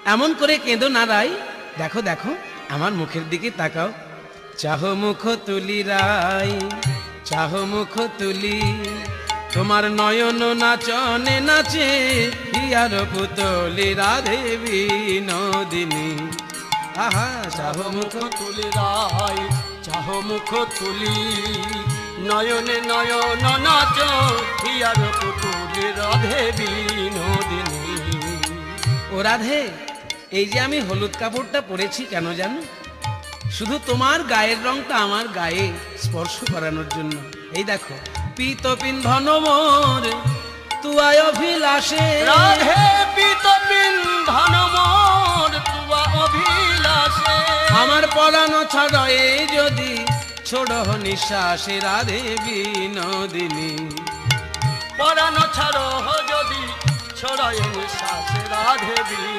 এমন করে কেঁদো না রাই। দেখো দেখো আমার মুখের দিকে তাকাও। চাহ মুখ তুলি রাই, চাহ মুখ তুলি, তোমার নয়ন নাচনে নাচে হিয়ার পুতলি রাধে বিনোদিনী। আহা চাহ মুখ তুলি রাই, চাহ মুখ তুলি, নয়নে নয়ন নাচ হিয়ার পুতুলি রাধে বিনোদিনী। ও রাধে, এই যে আমি হলুদ কাপড়টা পরেছি কেন জানো? শুধু তোমার গায়ের রংটা আমার গায়ে স্পর্শ করানোর জন্য। এই দেখো পীত পিন্ধন মোর তুয়ায় অভিলাষে, রাধে পীত পিন্ধন মোর তুয়া অভিলাষে, আমার পরানো ছড়য়ে যদি ছোড় নিঃশ্বাসে রাধে বিনোদিনী। পরাণ ছাড়ো যদি ছড়ায় নিঃশ্বাসে রাধে বিনোদিনী।